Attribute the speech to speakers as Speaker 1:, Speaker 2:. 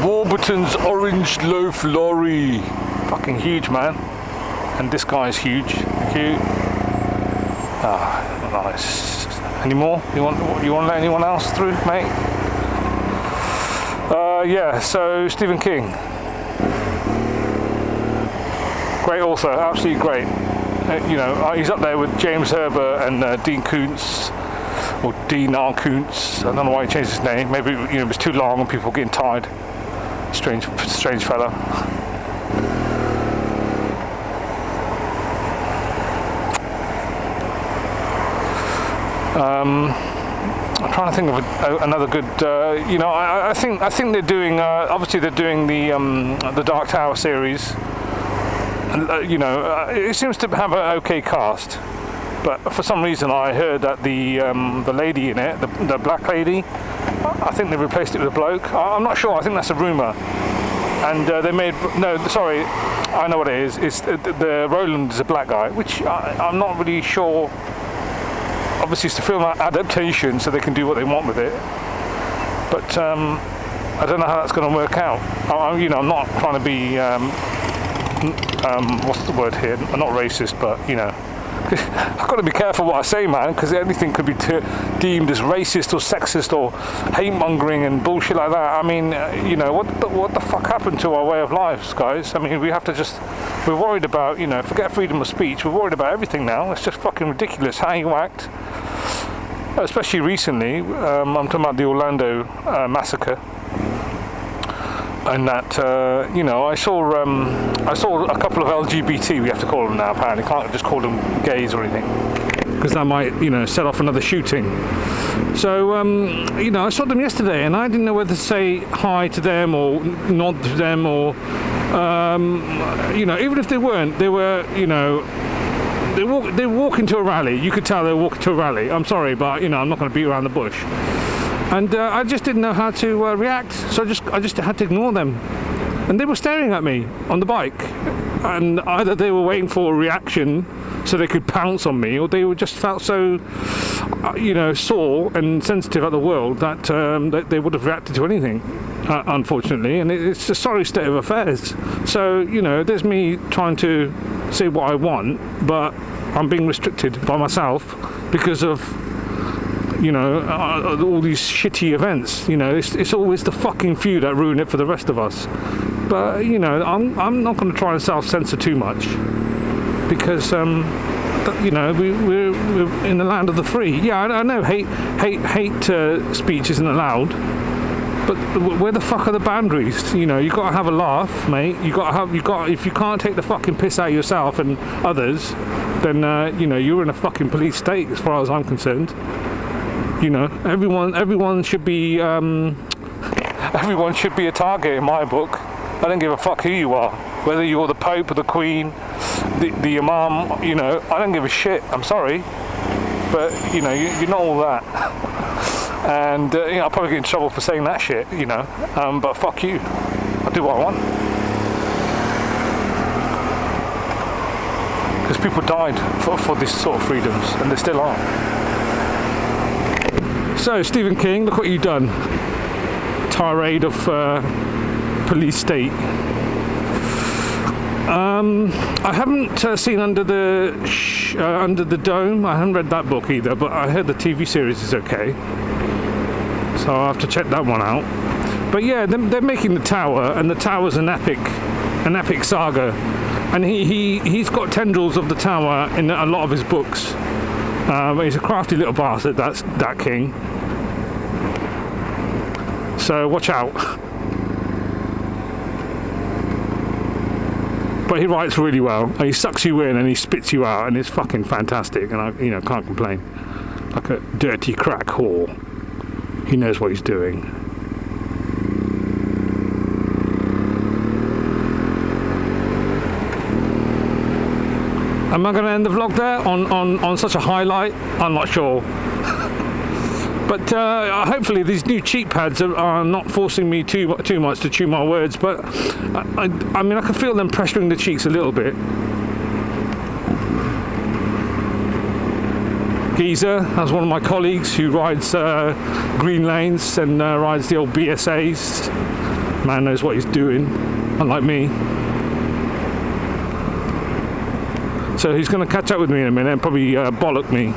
Speaker 1: Warburton's orange loaf lorry. Fucking huge, man. And this guy is huge. Cute. Ah, nice. Any more? You want to let anyone else through, mate? Yeah, so Stephen King. Great author, absolutely great. You know, he's up there with James Herbert and Dean Koontz, or Dean R. Koontz. I don't know why he changed his name. Maybe, you know, it was too long and people were getting tired. Strange fella. I'm trying to think of another good. You know, I think they're doing. Obviously, they're doing the Dark Tower series, and you know, it seems to have an okay cast. But for some reason, I heard that the lady in it, the black lady, I think they replaced it with a bloke. I'm not sure. I think that's a rumor. And they made sorry, I know what it is. It's the Roland is a black guy, which I'm not really sure. Obviously, it's a film adaptation, so they can do what they want with it. But I don't know how that's going to work out. You know, I'm not trying to be what's the word here? I'm not racist, but you know, I've got to be careful what I say, man, because anything could be deemed as racist or sexist or hate-mongering and bullshit like that. I mean, you know, what the fuck happened to our way of lives, guys? I mean, we have to just. We're worried about, you know, forget freedom of speech. We're worried about everything now. It's just fucking ridiculous how you act. Especially recently, I'm talking about the Orlando massacre, and that you know, I saw a couple of LGBT, we have to call them now apparently, can't just call them gays or anything, because that might, you know, set off another shooting. So you know, I saw them yesterday and I didn't know whether to say hi to them or nod to them or you know, even if they weren't, they were, you know, they walk into a rally. You could tell they were walking to a rally. I'm sorry, but you know, I'm not going to beat around the bush. And I just didn't know how to react, so I just had to ignore them. And they were staring at me on the bike, and either they were waiting for a reaction so they could pounce on me, or they were just felt so, you know, sore and sensitive at the world that they would have reacted to anything, unfortunately. And it's a sorry state of affairs. So, you know, there's me trying to say what I want, but I'm being restricted by myself because of, you know, all these shitty events. You know, it's always the fucking few that ruin it for the rest of us. But you know, I'm not going to try and self-censor too much, because you know, we're in the land of the free. Yeah, I know hate speech isn't allowed, but where the fuck are the boundaries? You know, you got to have a laugh, mate. You got if you can't take the fucking piss out of yourself and others, then you know, you're in a fucking police state as far as I'm concerned. You know, everyone should be everyone should be a target in my book. I don't give a fuck who you are, whether you're the Pope or the Queen, the Imam. You know, I don't give a shit. I'm sorry, but you know, you're not all that. And you know, I'll probably get in trouble for saying that shit. You know, but fuck you. I'll do what I want. Because people died for this sort of freedoms, and they still are. So, Stephen King, look what you've done. Tirade of police state. I haven't seen Under the Dome. I haven't read that book either, but I heard the TV series is okay. So I'll have to check that one out. But yeah, they're making The Tower, and The Tower's an epic saga. And he's got tendrils of The Tower in a lot of his books. He's a crafty little bastard, that King. So watch out. But he writes really well, and he sucks you in and he spits you out, and it's fucking fantastic. And I, you know, can't complain. Like a dirty crack whore. He knows what he's doing. Am I going to end the vlog there on such a highlight? I'm not sure. But hopefully these new cheek pads are not forcing me too much to chew my words. But I mean, I can feel them pressuring the cheeks a little bit. geezer. That's one of my colleagues who rides green lanes and rides the old BSAs. Man knows what he's doing, unlike me. So he's going to catch up with me in a minute and probably bollock me.